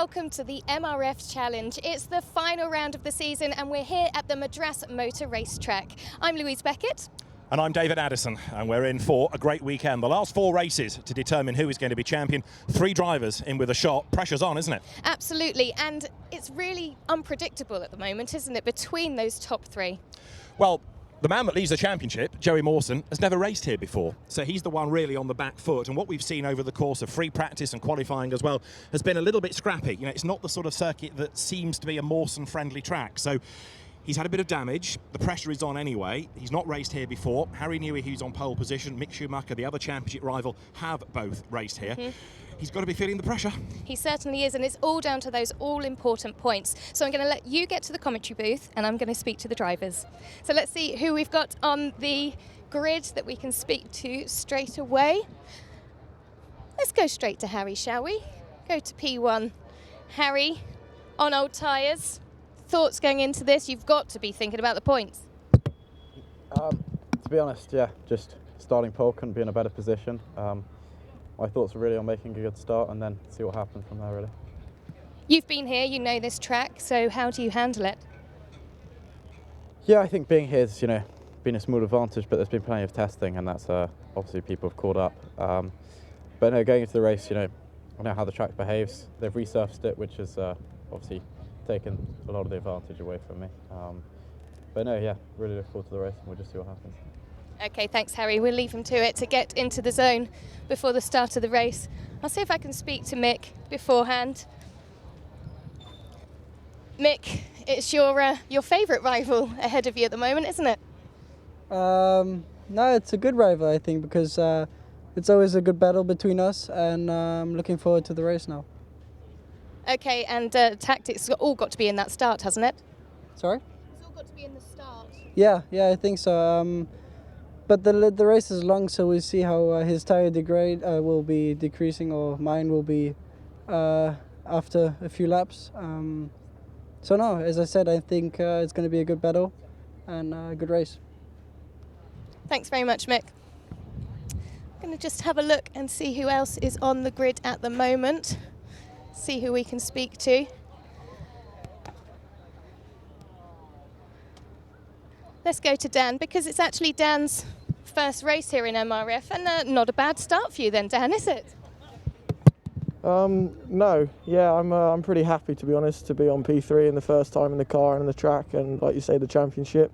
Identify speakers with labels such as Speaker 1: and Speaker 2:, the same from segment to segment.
Speaker 1: welcome to the MRF Challenge. It's the final round of the season and we're here at the Madras Motor Racetrack. I'm Louise Beckett.
Speaker 2: And I'm David Addison, and we're in for a great weekend. The last 4 races to determine who is going to be champion. 3 drivers in with a shot. Pressure's on, isn't it?
Speaker 1: Absolutely, and it's really unpredictable at the moment, isn't it, between those top 3?
Speaker 2: Well, the man that leads the championship, Joey Mawson, has never raced here before. So he's the one really on the back foot. And what we've seen over the course of free practice and qualifying as well has been a little bit scrappy. You know, it's not the sort of circuit that seems to be a Mawson-friendly track. So he's had a bit of damage. The pressure is on anyway. He's not raced here before. Harry Newey, who's on pole position, Mick Schumacher, the other championship rival, have both raced here. He's got to be feeling the pressure.
Speaker 1: He certainly is, and it's all down to those all-important points. So I'm going to let you get to the commentary booth, and I'm going to speak to the drivers. So let's see who we've got on the grid that we can speak to straight away. Let's go straight to Harry, shall we? Go to P1. Harry, on old tyres. Thoughts going into this? You've got to be thinking about the points.
Speaker 3: To be honest, yeah, just starting pole, couldn't be in a better position. My thoughts are really on making a good start and then see what happens from there, really.
Speaker 1: You've been here, you know this track, so how do you handle it?
Speaker 3: Yeah, I think being here's, been a small advantage, but there's been plenty of testing, and that's obviously people have caught up. But no, going into the race, I know how the track behaves. They've resurfaced it, which has obviously taken a lot of the advantage away from me. But no, yeah, really look forward to the race, and we'll just see what happens.
Speaker 1: Okay, thanks Harry. We'll leave him to it to get into the zone before the start of the race. I'll see if I can speak to Mick beforehand. Mick, it's your favourite rival ahead of you at the moment, isn't it?
Speaker 4: No, it's a good rival, I think, because it's always a good battle between us, and I'm looking forward to the race now.
Speaker 1: Okay, and tactics all got to be in that start, hasn't it?
Speaker 4: Sorry?
Speaker 1: It's all got to be in the start.
Speaker 4: Yeah, I think so. But the race is long, so we'll see how his tyre degrade will be decreasing, or mine will be after a few laps. So no, as I said, I think it's going to be a good battle and a good race.
Speaker 1: Thanks very much, Mick. I'm going to just have a look and see who else is on the grid at the moment. See who we can speak to. Let's go to Dan, because it's actually Dan's first race here in MRF, and not a bad start for you then, Dan, is it?
Speaker 5: No, yeah, I'm pretty happy, to be honest, to be on P3 in the first time in the car and in the track, and like you say, the championship.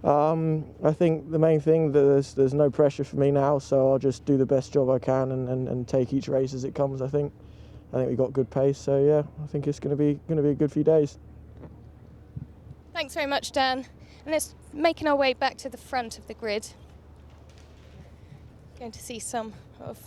Speaker 5: I think the main thing, there's no pressure for me now, so I'll just do the best job I can and take each race as it comes. I think we got good pace, so yeah, I think it's going to be a good few days.
Speaker 1: Thanks very much, Dan. And let's making our way back to the front of the grid. Going to see some of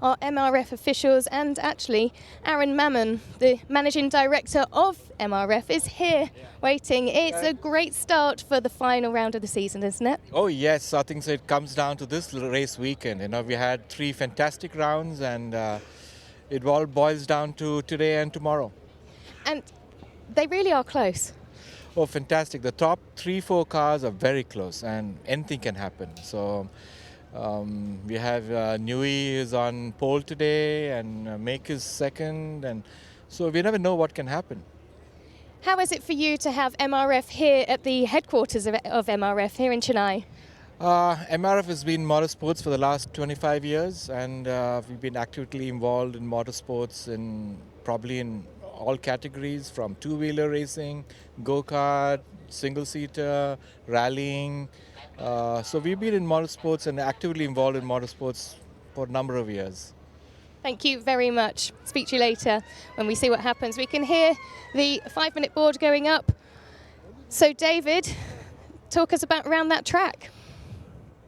Speaker 1: our MRF officials, and actually Aaron Mammon, the managing director of MRF, is here waiting. It's a great start for the final round of the season, isn't it?
Speaker 6: Oh yes, I think so. It comes down to this race weekend. We had 3 fantastic rounds, and it all boils down to today and tomorrow. And
Speaker 1: they really are close.
Speaker 6: Oh, fantastic. The top 3-4 cars are very close, and anything can happen. So we have Newey is on pole today, and Mick is second, and so we never know what can happen.
Speaker 1: How is it for you to have MRF here at the headquarters of MRF here in Chennai?
Speaker 6: MRF has been motorsports for the last 25 years, and we've been actively involved in motorsports probably in all categories, from two-wheeler racing, go-kart, single-seater, rallying. So we've been in motorsports and actively involved in motorsports for a number of years.
Speaker 1: Thank you very much. Speak to you later when we see what happens. We can hear the 5-minute board going up. So David, talk us around that track.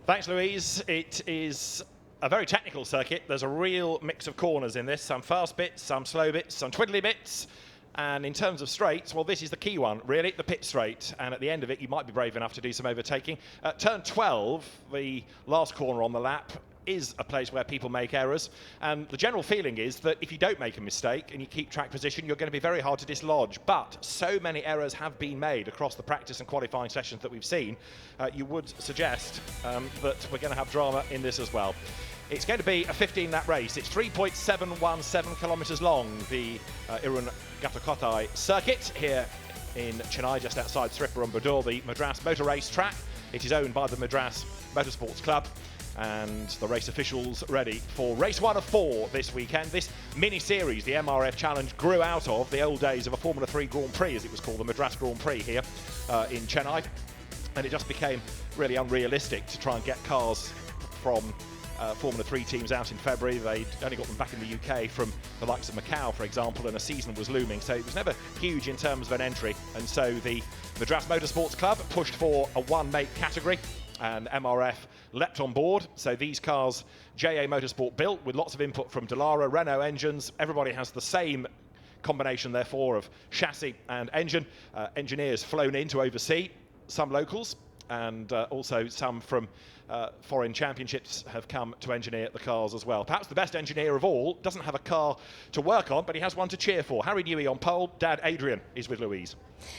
Speaker 2: Thanks, Louise. It is a very technical circuit. There's a real mix of corners in this. Some fast bits, some slow bits, some twiddly bits. And in terms of straights, well, this is the key one, really, the pit straight. And at the end of it, you might be brave enough to do some overtaking. Turn 12, the last corner on the lap, is a place where people make errors. And the general feeling is that if you don't make a mistake and you keep track position, you're going to be very hard to dislodge. But so many errors have been made across the practice and qualifying sessions that we've seen, you would suggest that we're going to have drama in this as well. It's going to be a 15-lap race. It's 3.717 kilometres long, the Irun Gatokotai circuit here in Chennai, just outside Sripperumbudur, the Madras Motor Race track. It is owned by the Madras Motorsports Club, and the race officials ready for race 1 of 4 this weekend. This mini-series, the MRF Challenge, grew out of the old days of a Formula 3 Grand Prix, as it was called, the Madras Grand Prix here in Chennai. And it just became really unrealistic to try and get cars from Formula 3 teams out in February. They'd only got them back in the UK from the likes of Macau, for example, and a season was looming. So it was never huge in terms of an entry. And so the Madras Motorsports Club pushed for a one-make category, and MRF leapt on board. So these cars, JA Motorsport built with lots of input from Dallara, Renault engines. Everybody has the same combination, therefore, of chassis and engine. Engineers flown in to oversee, some locals, and also some from foreign championships have come to engineer the cars as well. Perhaps the best engineer of all doesn't have a car to work on, but he has one to cheer for. Harry Newey on pole. Dad Adrian is with Louise.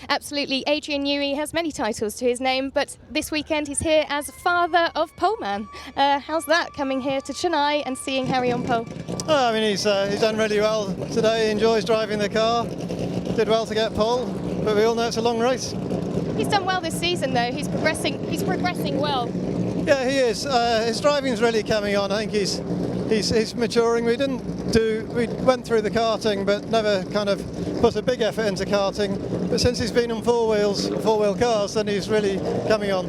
Speaker 1: Absolutely. Adrian Newey has many titles to his name, but this weekend he's here as father of poleman. How's that, coming here to Chennai and seeing Harry on pole?
Speaker 7: I mean, he's done really well today. He enjoys driving the car. Did well to get pole, but we all know it's a long race.
Speaker 1: He's done well this season, though. He's progressing well.
Speaker 7: Yeah, he is. His driving's really coming on. I think he's maturing. We went through the karting, but never kind of put a big effort into karting. But since he's been on four-wheel cars, then he's really coming on.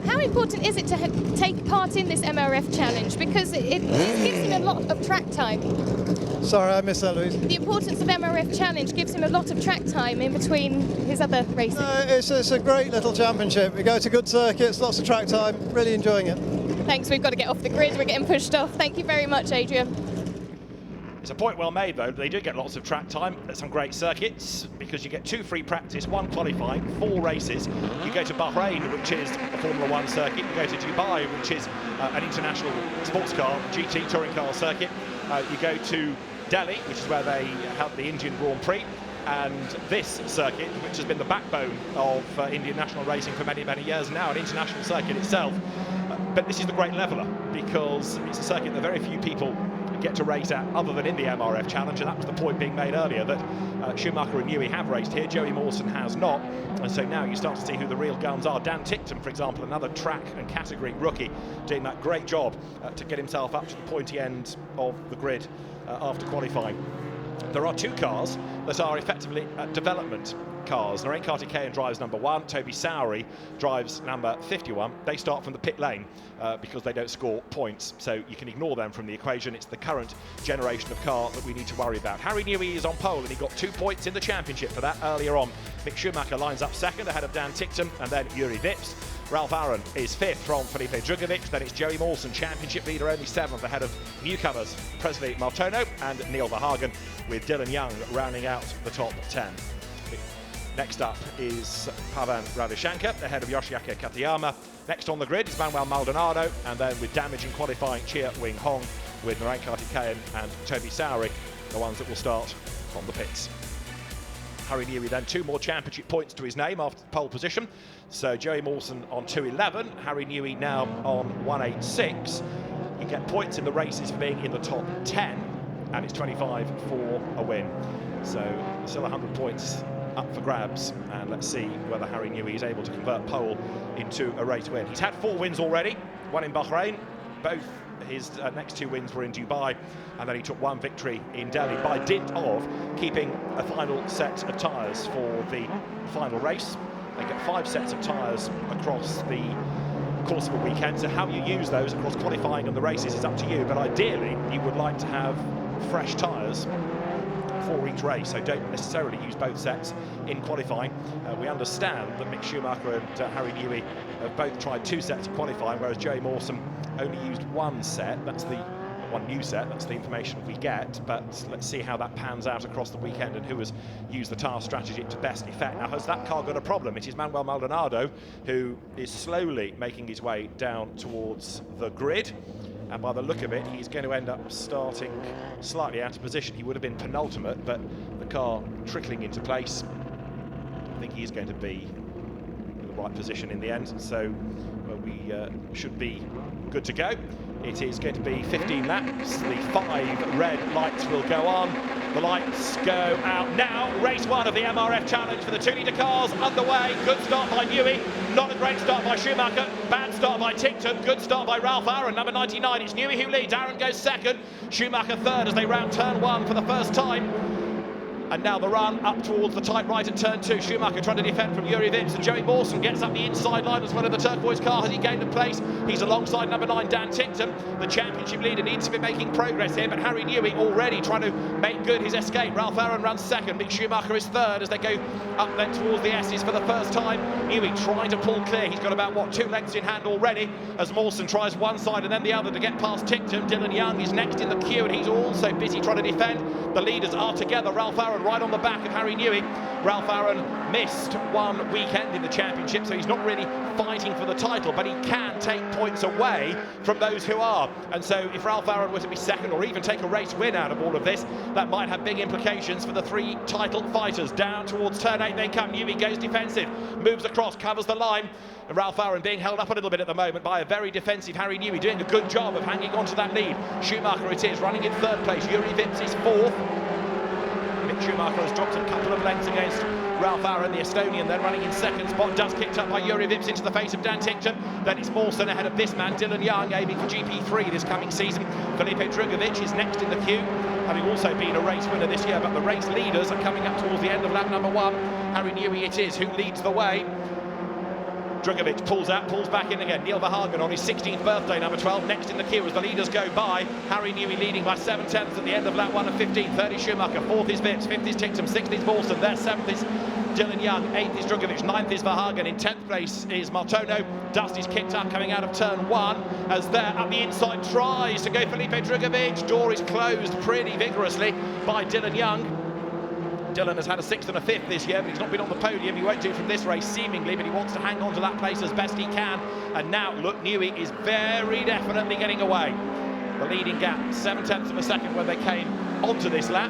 Speaker 1: How important is it to take part in this MRF challenge? Because it gives him a lot of track time.
Speaker 7: Sorry, I missed that, Louise.
Speaker 1: The importance of MRF challenge gives him a lot of track time in between his other races.
Speaker 7: It's a great little championship. We go to good circuits, lots of track time, really enjoying it.
Speaker 1: Thanks, we've got to get off the grid, we're getting pushed off. Thank you very much, Adrian.
Speaker 2: It's a point well made, though. They do get lots of track time at some great circuits, because you get 2 free practice, 1 qualifying, 4 races. You go to Bahrain, which is a Formula 1 circuit. You go to Dubai, which is an international sports car, GT touring car circuit. You go to Delhi, which is where they held the Indian Grand Prix. And this circuit, which has been the backbone of Indian national racing for many, many years now, an international circuit itself. But this is the great leveller, because it's a circuit that very few people get to race at other than in the MRF Challenge, and that was the point being made earlier, that Schumacher and Newey have raced here, Joey Mawson has not, and so now you start to see who the real guns are. Dan Ticktum, for example, another track and category rookie, doing that great job to get himself up to the pointy end of the grid after qualifying. There are 2 cars that are effectively development cars. Narain Kartikeyan drives number 1, Toby Sowery drives number 51. They start from the pit lane because they don't score points, so you can ignore them from the equation. It's the current generation of car that we need to worry about. Harry Newey is on pole, and he got 2 points in the championship for that earlier on. Mick Schumacher lines up second ahead of Dan Ticktum, and then Yuri Vips. Ralph Aaron is 5th from Felipe Drugovic. Then it's Joey Mawson, championship leader, only 7th ahead of newcomers Presley Martono and Neil Verhagen, with Dylan Young rounding out the top 10. Next up is Pavan Ravishankar ahead of Yoshiaki Katayama. Next on the grid is Manuel Maldonado, and then with damage in qualifying, Chia Wing Hong, with Narain Kartikeyan and Toby Sowery, the ones that will start from the pits. Harry Newey then 2 more championship points to his name after the pole position. So Joey Mawson on 2.11, Harry Newey now on 1.86. You get points in the races for being in the top 10, and it's 25 for a win. So still 100 points up for grabs, and let's see whether Harry Newey is able to convert pole into a race win. He's had 4 wins already, 1 in Bahrain, both his next 2 wins were in Dubai, and then he took 1 victory in Delhi by dint of keeping a final set of tyres for the final race. They get 5 sets of tyres across the course of a weekend, so how you use those across qualifying and the races is up to you, but ideally you would like to have fresh tyres for each race, so don't necessarily use both sets in qualifying. We understand that Mick Schumacher and Harry Newey have both tried 2 sets of qualifying, whereas Joey Mawson only used 1 set. That's the 1 new set, that's the information we get, but let's see how that pans out across the weekend and who has used the tyre strategy to best effect. Now, has that car got a problem? It is Manuel Maldonado who is slowly making his way down towards the grid, and by the look of it, he's going to end up starting slightly out of position. He would have been penultimate, but the car trickling into place, I think he's going to be in the right position in the end, so we should be good to go. It is going to be 15 laps. The 5 red lights will go on. The lights go out now. Race 1 of the MRF Challenge for the 2-litre cars underway. Good start by Newey. Not a great start by Schumacher. Bad start by Tickton. Good start by Ralph Aaron, number 99. It's Newey who leads. Aaron goes second. Schumacher third as they round turn 1 for the first time. And now the run up towards the tight right at turn 2. Schumacher trying to defend from Juri Vips, and Joey Mawson gets up the inside line as well in the turquoise car. Has he gained a place? He's alongside number 9 Dan Tickton. The championship leader needs to be making progress here, but Harry Newey already trying to make good his escape. Ralph Aaron runs second. Mick Schumacher is third as they go up then towards the S's for the first time. Newey trying to pull clear. He's got about, what, 2 lengths in hand already as Mawson tries one side and then the other to get past Tickton. Dylan Young is next in the queue, and he's also busy trying to defend. The leaders are together. Ralph Aaron right on the back of Harry Newey. Ralph Aaron missed one weekend in the championship, so he's not really fighting for the title, but he can take points away from those who are. And so if Ralph Aaron were to be second or even take a race win out of all of this, that might have big implications for the 3 title fighters. Down towards turn 8 they come. Newey goes defensive, moves across, covers the line. And Ralph Aaron being held up a little bit at the moment by a very defensive Harry Newey, doing a good job of hanging on to that lead. Schumacher it is, running in third place. Juri Vips is fourth. Mick Schumacher has dropped a couple of lengths against Ralph Aaron, the Estonian, then running in second spot. Does kicked up by Juri Vips into the face of Dan Tickton. Then it's Mawson ahead of this man, Dylan Young, aiming for GP3 this coming season. Felipe Drugovich is next in the queue, having also been a race winner this year, but the race leaders are coming up towards the end of lap number 1. Harry Newey it is who leads the way. Drugovich pulls out, pulls back in again. Neil Verhagen on his 16th birthday, number 12, next in the queue as the leaders go by. Harry Newey leading by 7 tenths at the end of lap 1 and 15. Third is Schumacher, 4th is Vips, 5th is Tickton, 6th is Mawson, there 7th is Dylan Young, 8th is Drugovich, 9th is Verhagen, in 10th place is Martono. Dust is kicked up coming out of turn 1 as there up the inside tries to go Felipe Drugovich. Door is closed pretty vigorously by Dylan Young. Dylan has had a 6th and a 5th this year, but he's not been on the podium. He won't do from this race, seemingly, but he wants to hang on to that place as best he can. And now, look, Newey is very definitely getting away. The leading gap, 7 tenths of a second when they came onto this lap.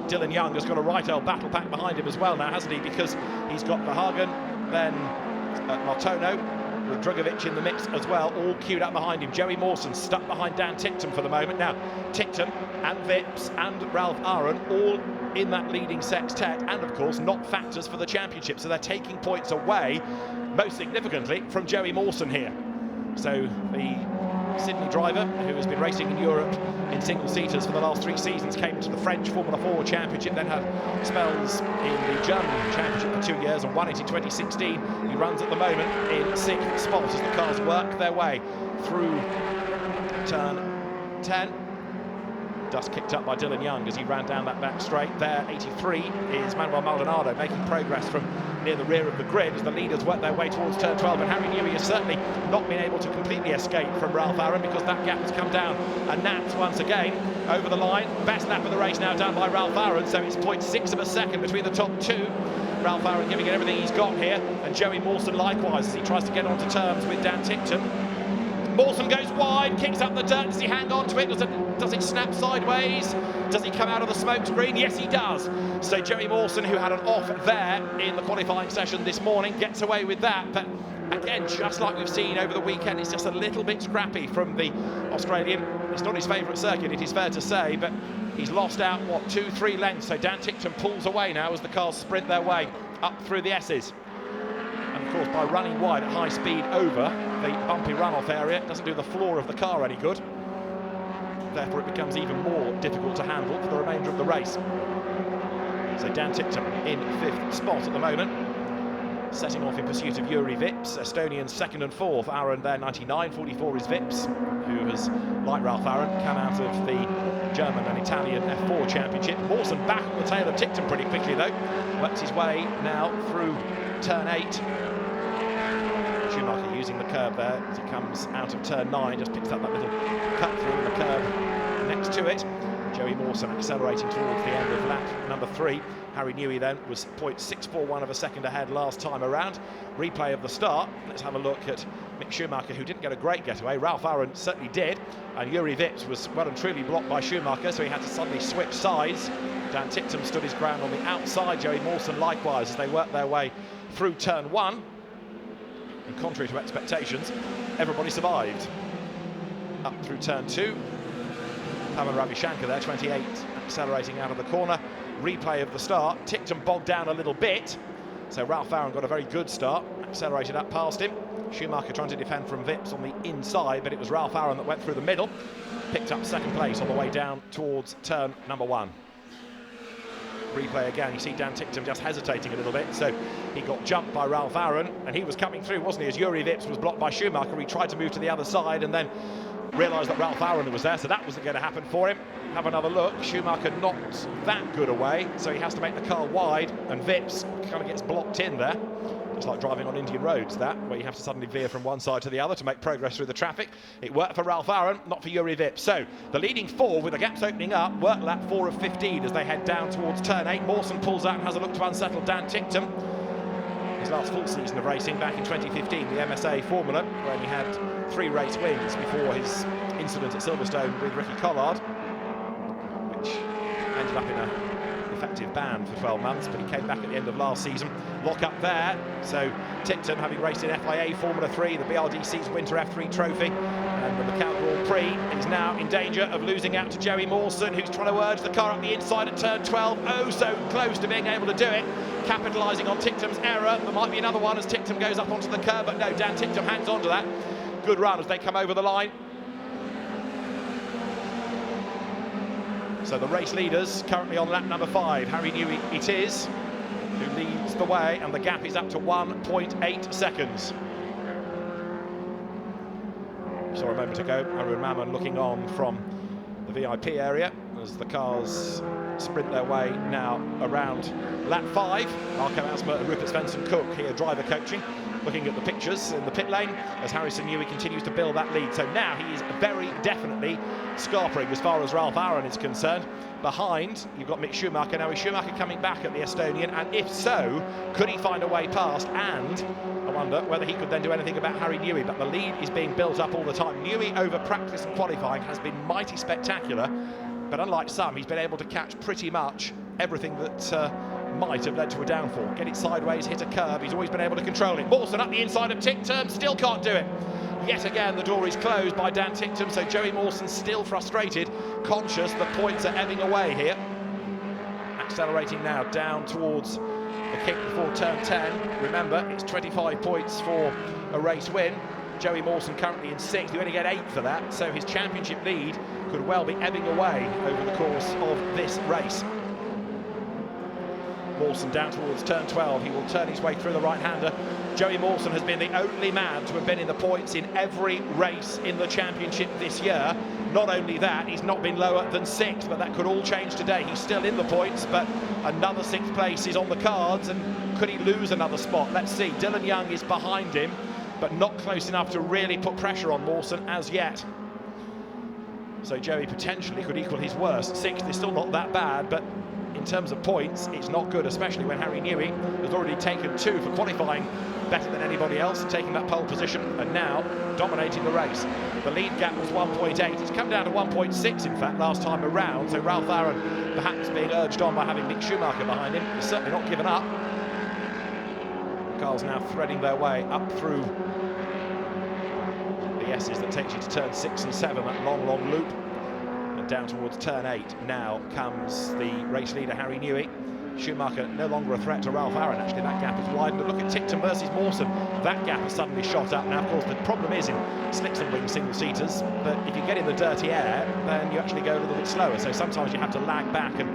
Speaker 2: Dylan Young has got a right old battle pack behind him as well now, hasn't he? Because he's got Verhagen, then Martono, with Drugovich in the mix as well, all queued up behind him. Joey Mawson stuck behind Dan Tickton for the moment. Now, Tickton and Vips and Ralph Aaron all in that leading sextet, and of course not factors for the championship, so they're taking points away, most significantly, from Joey Mawson here. So the Sydney driver, who has been racing in Europe in single-seaters for the last 3 seasons, came into the French Formula 4 Championship, then had spells in the German Championship for 2 years and won it in 2016. He runs at the moment in 6th spot as the cars work their way through turn 10. Dust kicked up by Dylan Young as he ran down that back straight. There, 83 is Manuel Maldonado, making progress from near the rear of the grid as the leaders work their way towards turn 12. And Harry Newey has certainly not been able to completely escape from Ralph Aaron because that gap has come down. And Nats once again over the line. Best lap of the race now done by Ralph Aaron, so it's 0.6 of a second between the top 2. Ralph Aaron giving it everything he's got here, and Joey Mawson likewise as he tries to get onto terms with Dan Tickton. Mawson goes wide, kicks up the dirt. Does he hang on to it? Does it snap sideways? Does he come out of the smoke screen? Yes, he does. So Joey Mawson, who had an off there in the qualifying session this morning, gets away with that. But again, just like we've seen over the weekend, it's just a little bit scrappy from the Australian. It's not his favourite circuit, it is fair to say, but he's lost out, what, 2-3 lengths. So Dan Tickton pulls away now as the cars sprint their way up through the S's. And of course, by running wide at high speed over the bumpy runoff area, it doesn't do the floor of the car any good. Therefore, it becomes even more difficult to handle for the remainder of the race. So Dan Tickton in 5th spot at the moment, setting off in pursuit of Juri Vips. Estonians 2nd and 4th. Aaron there, 99. 44 is Vips, who has, like Ralph Aaron, come out of the German and Italian F4 Championship. Mawson back on the tail of Tickton pretty quickly, though. Works his way now through turn 8. Schumacher using the curb there as he comes out of turn 9, just picks up that little cut through the curb next to it. Joey Mawson accelerating towards the end of lap number 3. Harry Newey then was 0.641 of a second ahead last time around. Replay of the start. Let's have a look at Mick Schumacher, who didn't get a great getaway. Ralph Aaron certainly did, and Juri Vips was well and truly blocked by Schumacher, so he had to suddenly switch sides. Dan Tickton stood his ground on the outside. Joey Mawson likewise as they worked their way through turn 1. And contrary to expectations, everybody survived. up through turn 2. Pavan Ravishankar there, 28, accelerating out of the corner. Replay of the start. Tictum bogged down a little bit, so Ralph Aaron got a very good start, accelerated up past him. Schumacher trying to defend from Vips on the inside, but it was Ralph Aaron that went through the middle, picked up second place on the way down towards turn number 1. Replay again, you see Dan Tictum just hesitating a little bit, so he got jumped by Ralph Aaron, and he was coming through, wasn't he, as Yuri Vips was blocked by Schumacher. He tried to move to the other side and then realised that Ralph Aaron was there, so that wasn't going to happen for him. Have another look. Schumacher not that good away, so he has to make the car wide, and Vips kind of gets blocked in there. It's like driving on Indian roads, that, where you have to suddenly veer from one side to the other to make progress through the traffic. It worked for Ralph Aaron, not for Yuri Vips. So the leading 4, with the gaps opening up, work lap 4 of 15 as they head down towards turn 8. Mawson pulls out and has a look to unsettle Dan Tictum. His last full season of racing back in 2015, the MSA Formula, where he had 3 race wins before his incident at Silverstone with Ricky Collard, which ended up in a effective ban for 12 months, but he came back at the end of last season. Lock up there, so Tictum, having raced in FIA Formula 3, the BRDC's Winter F3 Trophy, and the Macau Grand Prix, is now in danger of losing out to Joey Mawson, who's trying to urge the car up the inside at turn 12, oh so close to being able to do it, capitalising on Tictum's error. There might be another one as Tictum goes up onto the curb, but no, Dan Tictum hangs on to that. Good run as they come over the line. So the race leaders currently on lap number 5. Harry Newey it is, who leads the way, and the gap is up to 1.8 seconds. Saw a moment ago Arun Mammon looking on from the VIP area as the cars sprint their way now around lap 5. Marco Asma and Rupert Svensson-Cook here driver coaching, looking at the pictures in the pit lane as Harrison Newey continues to build that lead. So now he is very definitely scarpering as far as Ralph Aaron is concerned. Behind, you've got Mick Schumacher. Now, is Schumacher coming back at the Estonian? And if so, could he find a way past? And I wonder whether he could then do anything about Harry Newey. But the lead is being built up all the time. Newey, over practice and qualifying, has been mighty spectacular. But unlike some, he's been able to catch pretty much everything that might have led to a downfall. Get it sideways, hit a curb. He's always been able to control it. Mawson up the inside of Tictum, still can't do it. Yet again, the door is closed by Dan Tictum, so Joey Mawson still frustrated, conscious that points are ebbing away here. Accelerating now down towards the kick before turn 10. Remember, it's 25 points for a race win. Joey Mawson currently in 6th. You only get 8th for that, so his championship lead could well be ebbing away over the course of this race. Mawson down towards turn 12. He will turn his way through the right-hander. Joey Mawson has been the only man to have been in the points in every race in the championship this year. Not only that, he's not been lower than 6th, but that could all change today. He's still in the points, but another 6th place is on the cards, and could he lose another spot? Let's see. Dylan Young is behind him, but not close enough to really put pressure on Mawson as yet. So Joey potentially could equal his worst. 6th is still not that bad, but in terms of points, it's not good, especially when Harry Newey has already taken 2 for qualifying, better than anybody else, taking that pole position and now dominating the race. The lead gap was 1.8. It's come down to 1.6, in fact, last time around. So Ralph Aaron perhaps being urged on by having Mick Schumacher behind him. He's certainly not given up. Cars now threading their way up through the S's that takes you to turn 6 and 7, that long loop. Down towards turn 8 now comes the race leader Harry Newey. Schumacher no longer a threat to Ralph Aaron. Actually, that gap has widened. But look at Tictum versus Mawson. That gap has suddenly shot up. Now, of course, the problem is in slicks and wings single-seaters that if you get in the dirty air, then you actually go a little bit slower. So sometimes you have to lag back and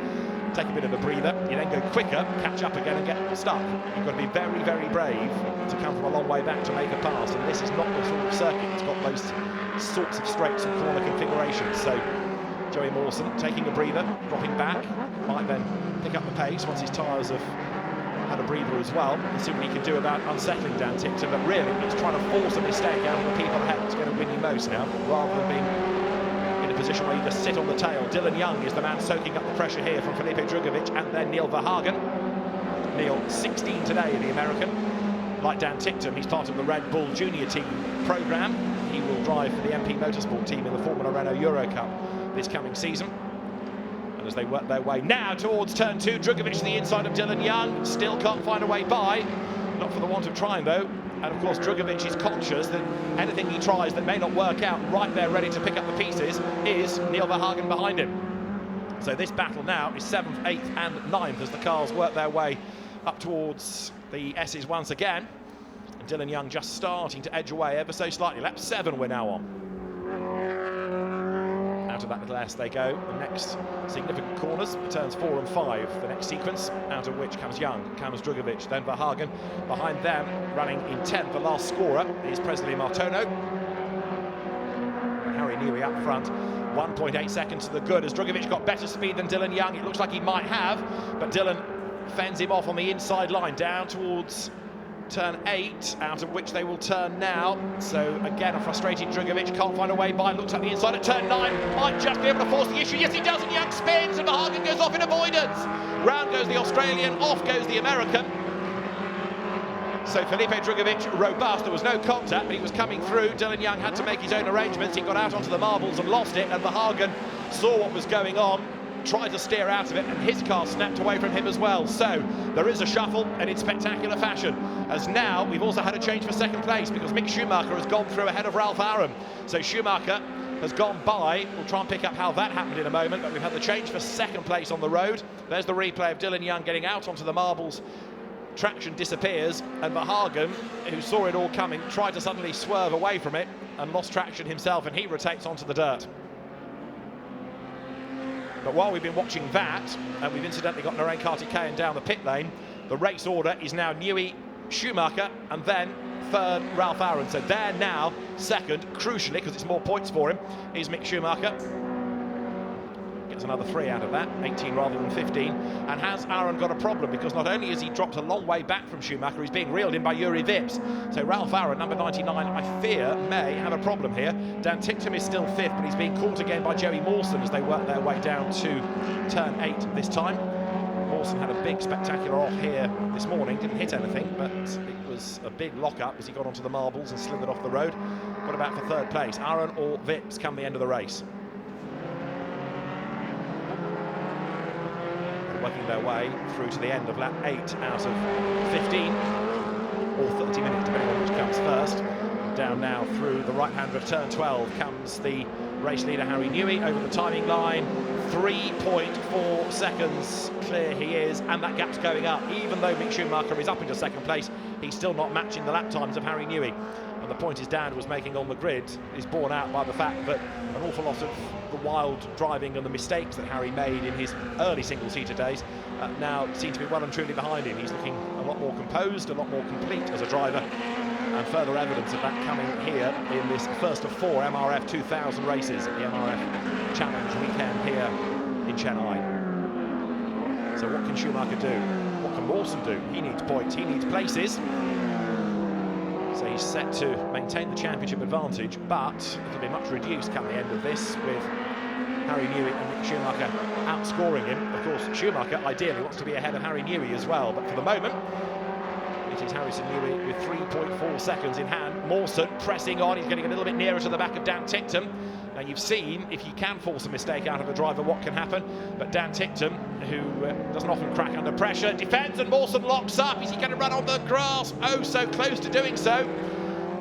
Speaker 2: take a bit of a breather. You then go quicker, catch up again and get stuck. You've got to be very, very brave to come from a long way back to make a pass. And this is not the sort of circuit that's got those sorts of straights and corner configurations. So Joey Mawson taking a breather, dropping back, might then pick up the pace once his tyres have had a breather as well, and see what he can do about unsettling Dan Tictum. But really, it's trying to force a mistake out of the people ahead that's going to win you most now, rather than being in a position where you just sit on the tail. Dylan Young is the man soaking up the pressure here from Felipe Drugovich and then Neil Verhagen. Neil, 16 today, the American. Like Dan Tictum, he's part of the Red Bull Junior Team programme. He will drive for the MP Motorsport team in the Formula Renault Euro Cup this coming season. And as they work their way now towards turn 2, Drugovich to the inside of Dylan Young, still can't find a way by, not for the want of trying though, And of course, Drugovic is conscious that anything he tries that may not work out, right there ready to pick up the pieces, is Neil Verhagen behind him. So this battle now is 7th, 8th and 9th as the cars work their way up towards the S's once again. And Dylan Young just starting to edge away ever so slightly. Lap 7 we're now on. Out of that little S they go. The next significant corners, turns 4 and 5, the next sequence, out of which comes Young, comes Drugovic, then Verhagen. Behind them, running in 10th, the last scorer is Presley Martono. Harry Newey up front, 1.8 seconds to the good as Drugovic got better speed than Dylan Young. It looks like he might have, but Dylan fends him off on the inside line down towards turn 8, out of which they will turn now. So again, a frustrated Drugovic can't find a way by. Looks at the inside at turn 9, might just be able to force the issue. Yes, he does, and Young spins, and Verhagen goes off in avoidance. Round goes the Australian, off goes the American. So Felipe Drugovic robust. There was no contact, but he was coming through. Dylan Young had to make his own arrangements. He got out onto the marbles and lost it, and Verhagen saw what was going on, tried to steer out of it, and his car snapped away from him as well. So there is a shuffle, and in spectacular fashion, as now we've also had a change for second place because Mick Schumacher has gone through ahead of Ralph Aaron. So Schumacher has gone by. We'll try and pick up how that happened in a moment, but we've had the change for second place on the road. There's the replay of Dylan Young getting out onto the marbles. Traction disappears, and Verhagen, who saw it all coming, tried to suddenly swerve away from it and lost traction himself, and he rotates onto the dirt. But while we've been watching that, and we've incidentally got Narain Kartikeyan down the pit lane, the race order is now Newey, Schumacher, and then third, Ralph Aaron. So there now, second, crucially, because it's more points for him, is Mick Schumacher. Gets another 3 out of that, 18 rather than 15. And has Aaron got a problem? Because not only has he dropped a long way back from Schumacher, he's being reeled in by Yuri Vips. So Ralph Aaron, number 99, I fear, may have a problem here. Dan Ticktum is still 5th, but he's being caught again by Joey Mawson as they work their way down to turn 8 this time. Mawson had a big spectacular off here this morning, didn't hit anything, but it was a big lock-up as he got onto the marbles and slithered off the road. Got about for third place. Aaron or Vips come the end of the race. Working their way through to the end of lap 8 out of 15, or 30 minutes, depending on which comes first. Down now through the right-hander of turn 12 comes the race leader Harry Newey over the timing line. 3.4 seconds clear he is, and that gap's going up. Even though Mick Schumacher is up into second place, he's still not matching the lap times of Harry Newey. And the point his dad was making on the grid is borne out by the fact that an awful lot of the wild driving and the mistakes that Harry made in his early single-seater days now seem to be well and truly behind him. He's looking a lot more composed, a lot more complete as a driver, and further evidence of that coming here in this first of 4 MRF2000 races at the MRF Challenge weekend here in Chennai. So what can Schumacher do? What can Mawson do? He needs points, he needs places. So he's set to maintain the championship advantage, but it'll be much reduced come the end of this, with Harry Newey and Mick Schumacher outscoring him. Of course, Schumacher ideally wants to be ahead of Harry Newey as well, but for the moment, it is Harrison Newey with 3.4 seconds in hand. Mawson pressing on, he's getting a little bit nearer to the back of Dan Ticktum. Now you've seen, if you can force a mistake out of a driver, what can happen. But Dan Ticktum, who doesn't often crack under pressure, defends, and Mawson locks up. Is he going to run on the grass? Oh, so close to doing so.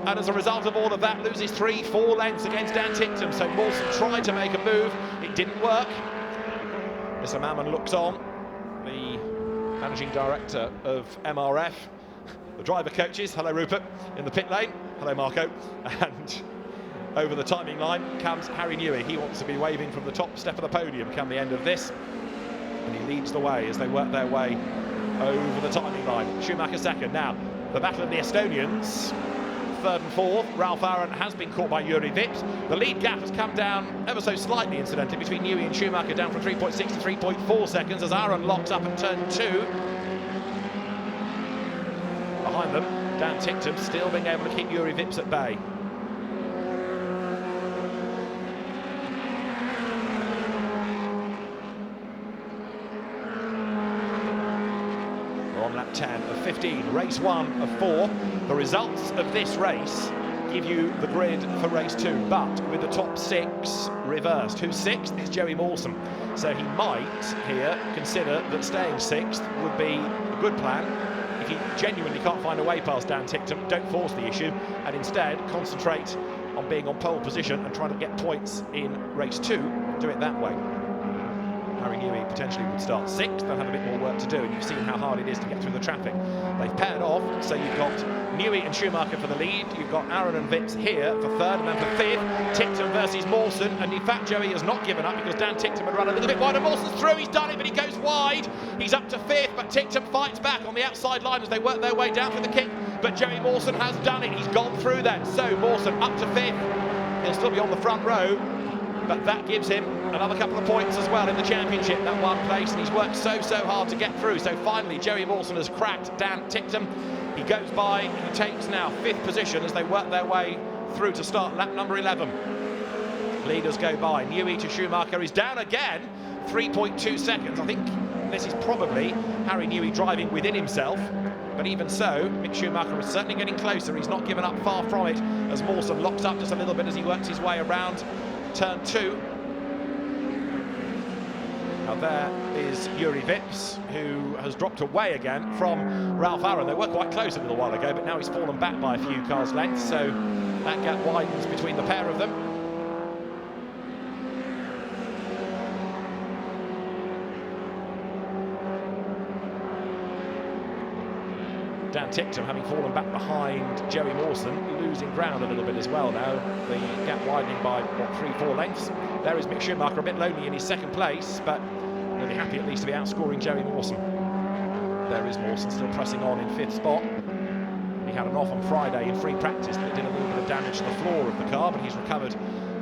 Speaker 2: And as a result of all of that, loses 3-4 lengths against Dan Ticktum. So Mawson tried to make a move. It didn't work. Mr. Mammon looks on, the managing director of MRF. The driver coaches, hello Rupert, in the pit lane, hello Marco, and over the timing line comes Harry Newey. He wants to be waving from the top step of the podium come the end of this, and he leads the way as they work their way over the timing line. Schumacher second. Now the battle of the Estonians, third and fourth. Ralph Aaron has been caught by Yuri Vips. The lead gap has come down ever so slightly, incidentally, between Newey and Schumacher, down from 3.6 to 3.4 seconds as Aaron locks up at turn 2. Behind them, Dan Ticktum still being able to keep Yuri Vips at bay. We're on lap 10 of 15, race 1 of 4. The results of this race give you the grid for race 2, but with the top 6 reversed. Who's 6th? It's Joey Mawson. So he might here consider that staying 6th would be a good plan. if you genuinely can't find a way past Dan Ticktum, don't force the issue and instead concentrate on being on pole position and trying to get points in race 2. Do it that way. Harry Newey potentially would start 6th. They'll have a bit more work to do, and you've seen how hard it is to get through the traffic. They've paired off, so you've got Newey and Schumacher for the lead. You've got Aaron and Vips here for 3rd, and then for 5th, Ticktum versus Mawson. And in fact, Joey has not given up because Dan Ticktum had run a little bit wide, and Mawson's through. He's done it, but he goes wide. He's up to 5th, but Ticktum fights back on the outside line as they work their way down for the kick. But Joey Mawson has done it. He's gone through then. So Mawson up to 5th. He'll still be on the front row, but that gives him another couple of points as well in the championship, that one place, and he's worked so hard to get through. So finally, Joey Mawson has cracked Dan Ticktum. He goes by, he takes now 5th position as they work their way through to start lap number 11. Leaders go by. Newey to Schumacher is down again, 3.2 seconds. I think this is probably Harry Newey driving within himself, but even so, Mick Schumacher is certainly getting closer. He's not given up far from it as Mawson locks up just a little bit as he works his way around turn 2. Now there is Yuri Vips, who has dropped away again from Ralph Aaron. They were quite close a little while ago, but now he's fallen back by a few cars' lengths, so that gap widens between the pair of them. Dan Ticktum, having fallen back behind Joey Mawson, losing ground a little bit as well now. The gap widening by, what, 3-4 lengths. There is Mick Schumacher, a bit lonely in his 2nd place, but he'll be happy at least to be outscoring Joey Mawson. There is Mawson still pressing on in 5th spot. He had an off on Friday in free practice that did a little bit of damage to the floor of the car, but he's recovered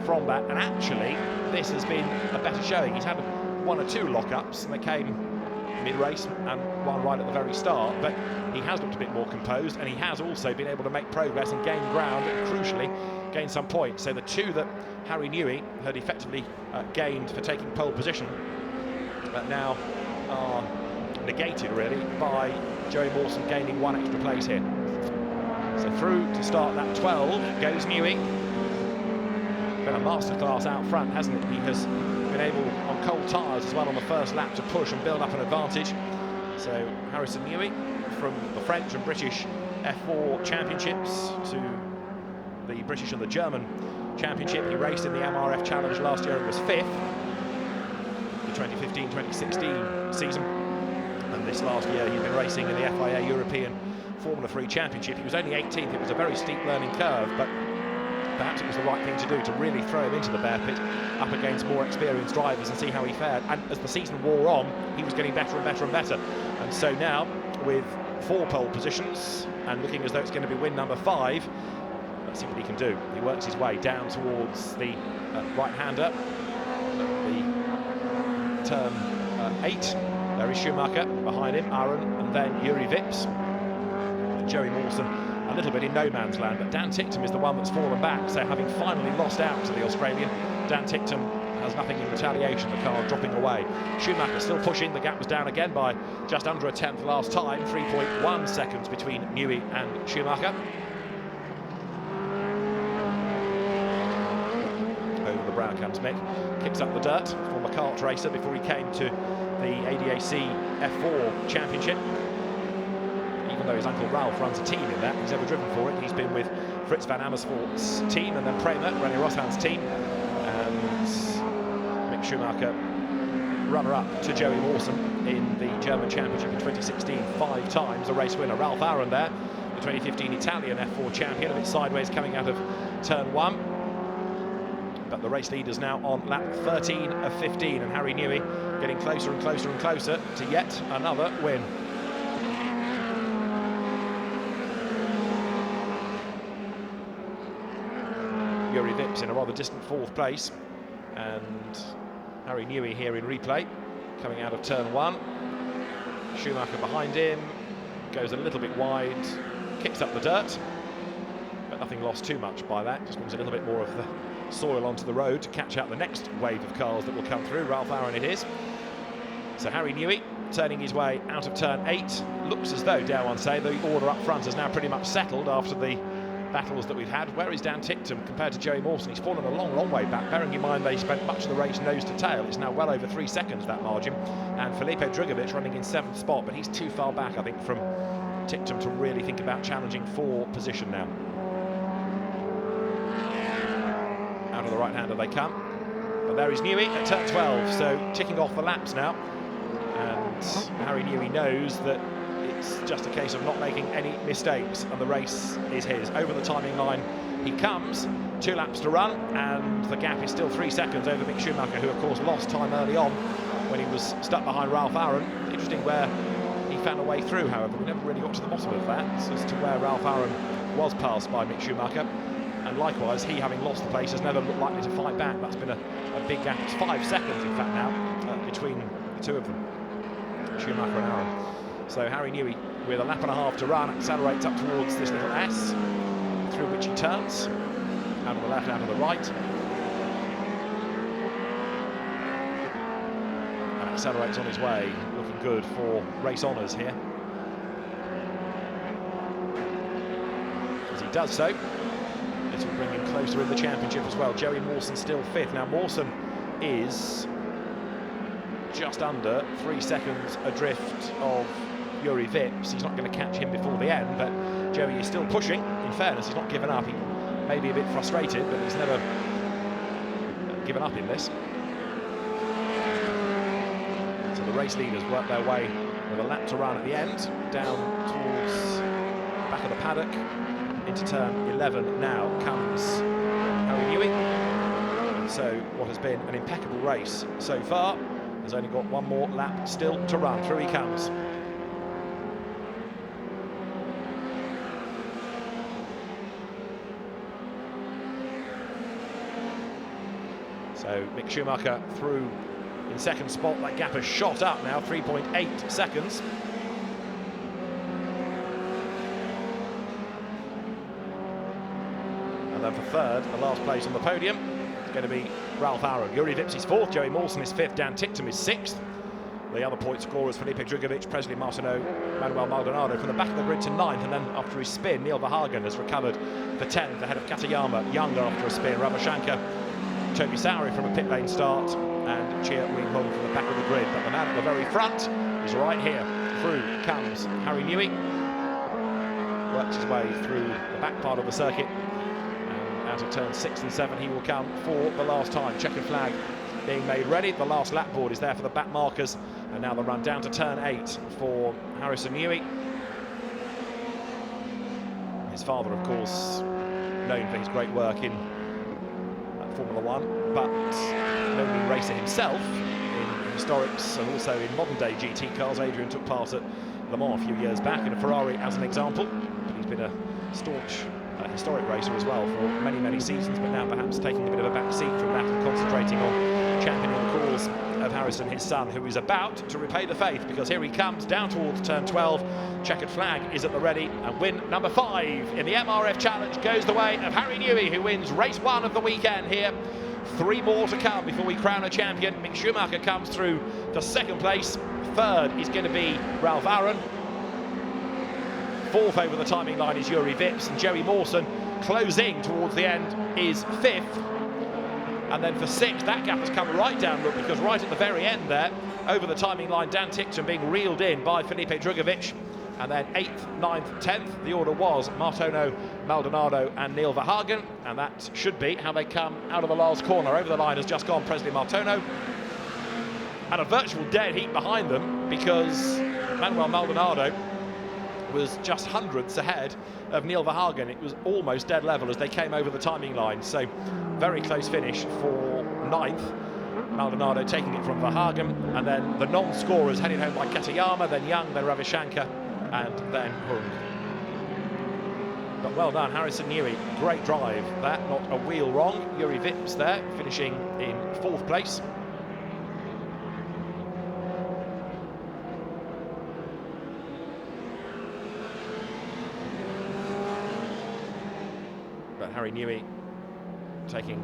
Speaker 2: from that. And actually, this has been a better showing. He's had 1 or 2 lockups, and they came mid-race and one right at the very start, but he has looked a bit more composed, and he has also been able to make progress and gain ground, and crucially gain some points. So the 2 that Harry Newey had effectively gained for taking pole position now are negated really by Joey Mawson gaining 1 extra place here. So through to start that 12 goes Newey. Been a masterclass out front, hasn't it? He has been able, on cold tyres as well on the first lap, to push and build up an advantage. So Harrison Newey, from the French and British F4 championships to the British and the German championship. He raced in the MRF Challenge last year and was 5th the 2015-2016 season, and this last year he's been racing in the FIA European Formula 3 Championship. He was only 18th. It was a very steep learning curve, but perhaps it was the right thing to do, to really throw him into the bear pit up against more experienced drivers and see how he fared. And as the season wore on, he was getting better and better and better. And so now, with 4 pole positions and looking as though it's going to be win number 5, let's see what he can do. He works his way down towards the right-hander, the turn 8. There is Schumacher behind him, Aaron, and then Yuri Vips. And Joey Mawson a little bit in no man's land, but Dan Ticktum is the one that's fallen back. So having finally lost out to the Australian, Dan Ticktum has nothing in retaliation, the car dropping away. Schumacher still pushing. The gap was down again by just under a 10th last time, 3.1 seconds between Newey and Schumacher. Over the brow comes Mick, kicks up the dirt, former kart racer before he came to the ADAC F4 Championship. Even though his uncle Ralph runs a team in that, he's never driven for it. He's been with Fritz van Amersfoort's team, and then Prema, René Roshan's team, and Mick Schumacher, runner-up to Joey Mawson in the German Championship in 2016, 5 times a race winner. Ralph Aaron there, the 2015 Italian F4 champion, a bit sideways coming out of turn 1. But the race leaders now on lap 13 of 15, and Harry Newey getting closer and closer and closer to yet another win. Yuri Vips in a rather distant 4th place, and Harry Newey here in replay, coming out of turn 1. Schumacher behind him, goes a little bit wide, kicks up the dirt, but nothing lost too much by that. Just brings a little bit more of the soil onto the road to catch out the next wave of cars that will come through. Ralph Aaron it is. So Harry Newey turning his way out of turn 8. Looks as though, dare one say, the order up front has now pretty much settled after the battles that we've had. Where is Dan Ticktum compared to Joey Mawson? He's fallen a long way back, bearing in mind they spent much of the race nose to tail. It's now well over 3 seconds, that margin, and Felipe Drugovich running in 7th spot, but he's too far back, I think, from Tictum to really think about challenging for position now. Out of the right-hander they come. But there is Newey at turn 12, so ticking off the laps now. And Harry Newey knows that it's just a case of not making any mistakes, and the race is his. Over the timing line he comes, 2 laps to run, and the gap is still 3 seconds over Mick Schumacher, who of course lost time early on when he was stuck behind Ralph Aaron. Interesting where he found a way through, however. We never really got to the bottom of that as to where Ralph Aaron was passed by Mick Schumacher. And likewise, he, having lost the place, has never looked likely to fight back. That's been a big gap. It's 5 seconds, in fact, now between the two of them, Schumacher and Aaron. So Harry Newey, with a lap and a half to run, accelerates up towards this little S, through which he turns, out of the left, out of the right, and accelerates on his way, looking good for race honours here. As he does so, this will bring him closer in the championship as well. Joey Mawson still 5th. Now Mawson is just under 3 seconds adrift of Juri Vips. He's not going to catch him before the end, but Joey is still pushing. In fairness, he's not given up. He may be a bit frustrated, but he's never given up in this. So the race leaders work their way with a lap to run at the end, down towards the back of the paddock. Into turn 11 now comes Harry Newey. And so what has been an impeccable race so far has only got 1 more lap still to run. Through he comes. So Mick Schumacher through in 2nd spot. That gap has shot up now, 3.8 seconds. And then for 3rd, the last place on the podium, is going to be Ralph Aaron. Juri Vips is 4th, Joey Mawson is 5th, Dan Tictum is 6th. The other point scorers, Felipe Drugovich, Presley Martineau, Manuel Maldonado, from the back of the grid to 9th, and then after his spin, Neil Verhagen has recovered for 10th, ahead of Katayama, Younger after a spin, Ravashankar, Toby Sowery from a pit lane start, and Chia Wing Hung from the back of the grid. But the man at the very front is right here. Through comes Harry Newey, works his way through the back part of the circuit, and out of turn 6 and 7 he will come for the last time. Checkered flag being made ready. The last lap board is there for the back markers, and now the run down to turn 8 for Harrison Newey. His father, of course, known for his great work in Formula 1, but no mean racer himself in historics and also in modern day GT cars. Adrian took part at Le Mans a few years back in a Ferrari as an example, but he's been a staunch historic racer as well for many, many seasons, but now perhaps taking a bit of a back seat from that and concentrating on championing the cause of Harrison, his son, who is about to repay the faith, because here he comes down towards turn 12. Checkered flag is at the ready, and win number 5 in the MRF Challenge goes the way of Harry Newey, who wins race 1 of the weekend here. 3 more to come before we crown a champion. Mick Schumacher comes through for 2nd place. 3rd is going to be Ralph Aaron. 4th over the timing line is Juri Vips, and Joey Mawson closing towards the end is 5th. And then for 6th, that gap has come right down, look, because right at the very end there, over the timing line, Dan Tictum being reeled in by Felipe Drugovich. And then 8th, 9th, 10th, the order was Martino, Maldonado and Neil Verhagen, and that should be how they come out of the last corner. Over the line has just gone Presley Martino, and a virtual dead heat behind them, because Manuel Maldonado was just hundredths ahead of Neil Verhagen. It was almost dead level as they came over the timing line, so very close finish for 9th. Maldonado taking it from Verhagen, and then the non-scorers heading home by Katayama, then Young, then Ravashankar, and then Hung. But well done, Harrison Newey. Great drive. That, not a wheel wrong. Juri Vips there, finishing in 4th place. But Harry Newey taking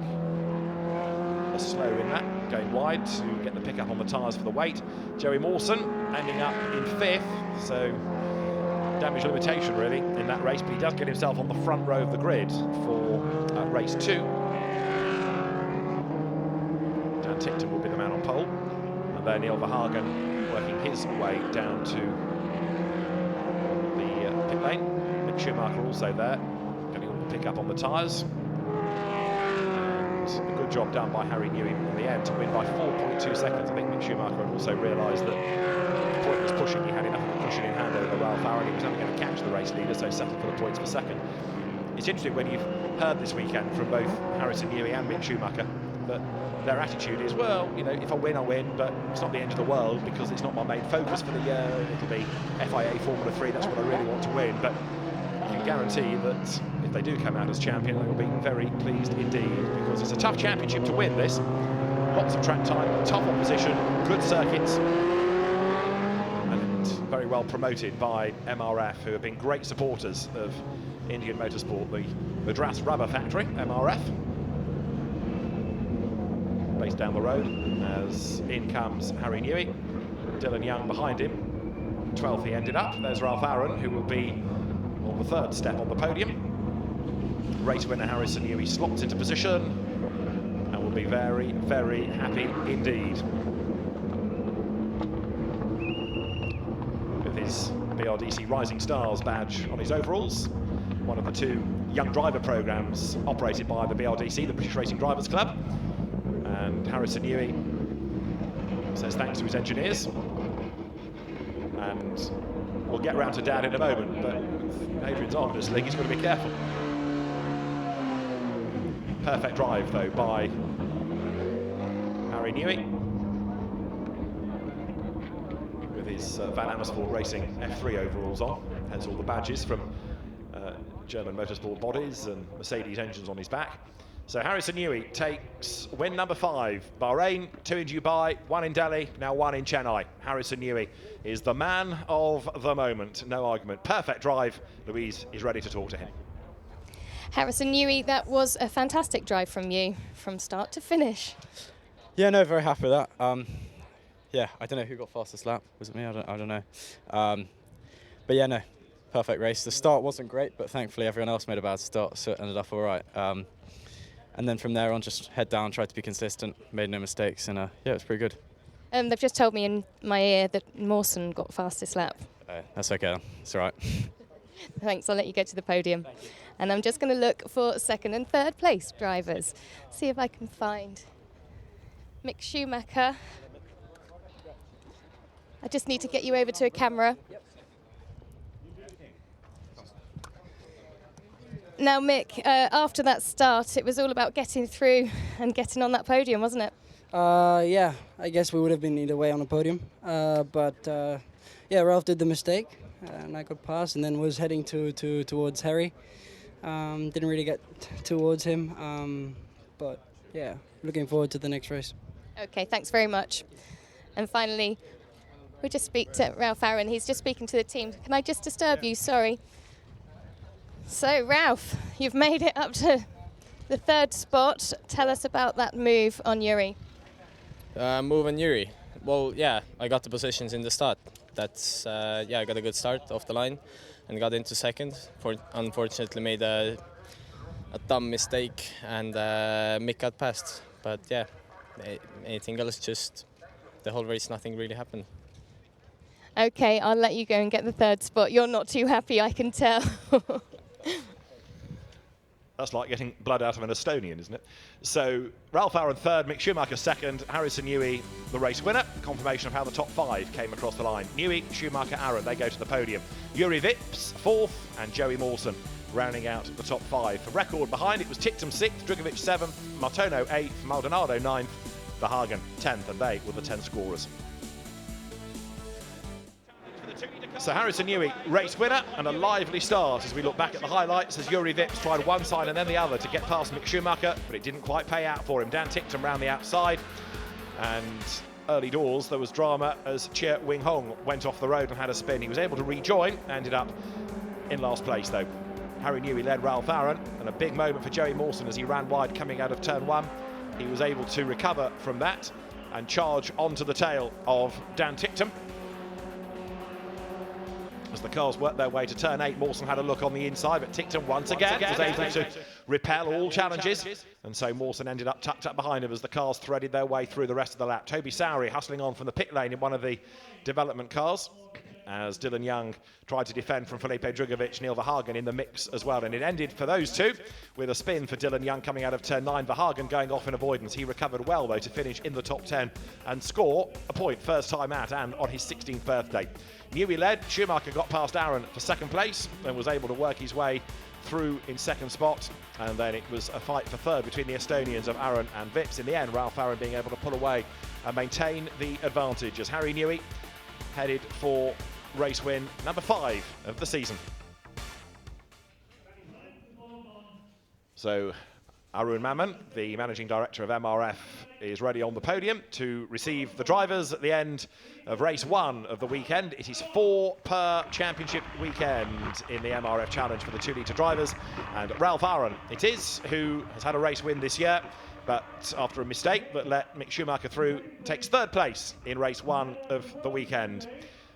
Speaker 2: a slow in that, going wide to get the pickup on the tyres for the weight. Joey Mawson ending up in 5th, so damage limitation really in that race, but he does get himself on the front row of the grid for race 2. Dan Tictum will be the man on pole, and then Neil Verhagen working his way down to the pit lane. Mick Schumacher also there, getting on the pick up on the tyres. And a good job done by Harry Newey in the end to win by 4.2 seconds. I think Mick Schumacher had also realised that the point was pushing. He had enough of a cushion in hand over Ralph Aaron. He was only going to catch the race leader, so settled for the points for second. It's interesting when you've heard this weekend from both Harrison Newey and Mick Schumacher that their attitude is, well, you know, if I win, I win, but it's not the end of the world because it's not my main focus for the year. It'll be FIA Formula 3, that's what I really want to win. But you can guarantee that if they do come out as champion, they will be very pleased indeed, because it's a tough championship to win this. Lots of track time, tough opposition, good circuits, and very well promoted by MRF, who have been great supporters of Indian motorsport, the Madras Rubber Factory, MRF, based down the road, as in comes Harry Newey, Dylan Young behind him. 12th he ended up. There's Ralph Aaron, who will be on the third step on the podium. Race winner Harrison Newey slots into position and will be very, very happy indeed with his BRDC Rising Stars badge on his overalls. One of the two young driver programs operated by the BRDC, the British Racing Drivers Club. And Harrison Newey says thanks to his engineers. And we'll get round to Dad in a moment, but with Adrian's arm in this league, he's got to be careful. Perfect drive, though, by Harry Newey with his Van Amersfoort Racing F3 overalls on. Has all the badges from German motorsport bodies and Mercedes engines on his back. So Harrison Newey takes win number 5. Bahrain, 2 in Dubai, 1 in Delhi, now 1 in Chennai. Harrison Newey is the man of the moment, no argument. Perfect drive. Louise is ready to talk to him.
Speaker 1: Harrison Newey, that was a fantastic drive from you, from start to finish.
Speaker 3: Yeah, no, very happy with that. Yeah, I don't know who got fastest lap. Was it me? I don't know. But yeah, no, perfect race. The start wasn't great, but thankfully everyone else made a bad start, so it ended up all right. And then from there on, just head down, tried to be consistent, made no mistakes, and yeah, it was pretty good.
Speaker 1: They've just told me in my ear that Mawson got fastest lap.
Speaker 3: That's okay, it's all right.
Speaker 1: Thanks, I'll let you go to the podium. And I'm just going to look for second and third place drivers. See if I can find Mick Schumacher. I just need to get you over to a camera. Now, Mick, after that start, it was all about getting through and getting on that podium, wasn't it?
Speaker 4: Yeah, I guess we would have been either way on the podium. But yeah, Ralph did the mistake, and I got past, and then was heading towards Harry. Didn't really get towards him, but yeah, looking forward to the next race.
Speaker 1: Okay, thanks very much. And finally, we just speak to Ralph Aaron. He's just speaking to the team. Can I just disturb you? Sorry. So, Ralph, you've made it up to the third spot. Tell us about that move on Yuri.
Speaker 8: Move on Yuri. Well, yeah, I got the positions in the start. That's yeah, I got a good start off the line and got into second. Unfortunately, made a dumb mistake and Mick got past. But yeah, anything else, just the whole race, nothing really happened.
Speaker 1: Okay, I'll let you go and get the third spot. You're not too happy, I can tell.
Speaker 2: That's like getting blood out of an Estonian, isn't it? So Ralph Aaron third, Mick Schumacher second, Harrison Newey the race winner. Confirmation of how the top 5 came across the line. Newey, Schumacher, Aaron, they go to the podium. Yuri Vips fourth, and Joey Mawson rounding out the top 5. For record behind it was Tictum 6th, Drugovic 7th, Martono 8th, Maldonado 9th, Verhagen 10th, and they were the 10 scorers. So Harrison Newey, race winner, and a lively start as we look back at the highlights as Yuri Vips tried one side and then the other to get past Mick Schumacher, but it didn't quite pay out for him. Dan Tictum round the outside, and early doors there was drama as Chia Wing Hong went off the road and had a spin. He was able to rejoin, ended up in last place though. Harry Newey led Ralph Aaron, and a big moment for Joey Mawson as he ran wide coming out of turn 1. He was able to recover from that and charge onto the tail of Dan Tictum. As the cars worked their way to turn 8, Mawson had a look on the inside, but Tictum once again was able to repel all challenges. And so Mawson ended up tucked up behind him as the cars threaded their way through the rest of the lap. Toby Sowery hustling on from the pit lane in one of the development cars. as Dylan Young tried to defend from Felipe Drugovich, Neil Verhagen in the mix as well. And it ended for those two with a spin for Dylan Young coming out of turn 9. Verhagen going off in avoidance. He recovered well, though, to finish in the top 10 and score a point first time out and on his 16th birthday. Newey led. Schumacher got past Aaron for second place and was able to work his way through in second spot, and then it was a fight for third between the Estonians of Aaron and Vips. In the end, Ralph Aaron being able to pull away and maintain the advantage as Harry Newey headed for race win number 5 of the season. So Arun Mammon, the managing director of MRF, is ready on the podium to receive the drivers at the end of race 1 of the weekend. It is 4 per championship weekend in the MRF Challenge for the 2-litre drivers. And Ralph Aaron it is, who has had a race win this year, but after a mistake that let Mick Schumacher through, takes third place in race 1 of the weekend.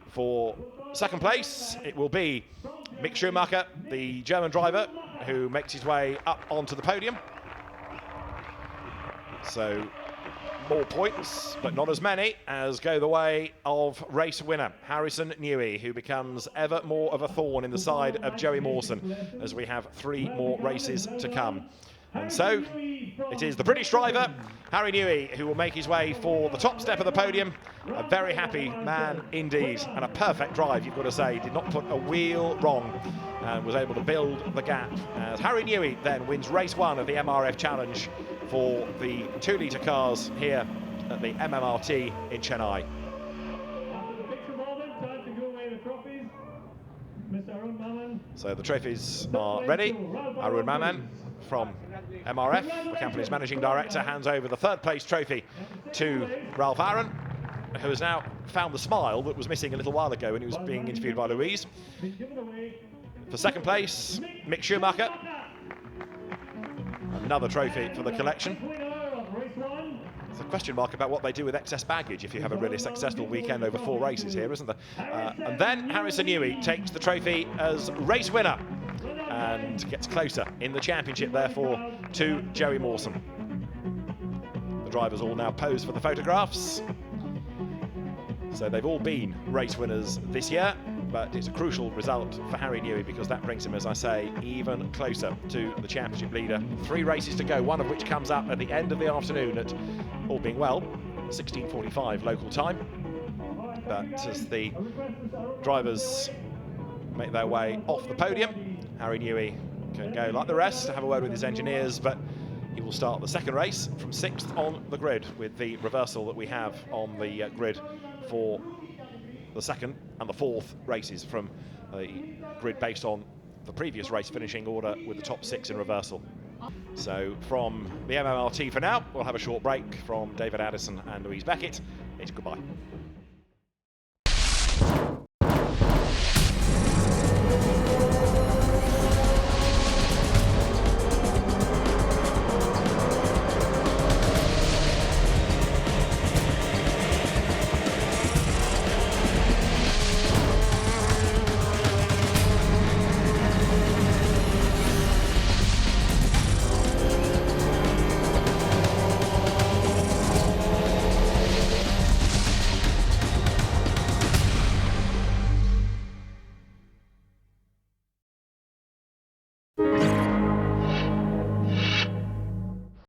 Speaker 2: For second place, it will be Mick Schumacher, the German driver, who makes his way up onto the podium. So more points, but not as many as go the way of race winner Harrison Newey, who becomes ever more of a thorn in the side of Joey Mawson as we have 3 more races to come. And so it is the British driver, Harry Newey, who will make his way for the top step of the podium. A very happy man indeed, and a perfect drive, you've got to say. Did not put a wheel wrong and was able to build the gap. As Harry Newey then wins race 1 of the MRF Challenge for the 2-litre cars here at the MMRT in Chennai. So the trophies are ready. Arun Maman from MRF, the company's managing director, hands over the third place trophy to Ralph Aaron, who has now found the smile that was missing a little while ago when he was being interviewed by Louise. For second place, Mick Schumacher. Another trophy for the collection. There's a question mark about what they do with excess baggage if you have a really successful weekend over 4 races here, isn't there? And then Harrison Newey takes the trophy as race winner and gets closer in the championship, therefore, to Joey Mawson. The drivers all now pose for the photographs. So they've all been race winners this year, but it's a crucial result for Harry Newey because that brings him, as I say, even closer to the championship leader. 3 races to go, one of which comes up at the end of the afternoon at, all being well, 16:45 local time. But as the drivers make their way off the podium, Harry Newey can go like the rest, have a word with his engineers, but he will start the second race from 6th on the grid with the reversal that we have on the grid for the second and the 4th races from the grid based on the previous race finishing order with the top 6 in reversal. So from the MMRT for now, we'll have a short break from David Addison and Louise Beckett. It's goodbye.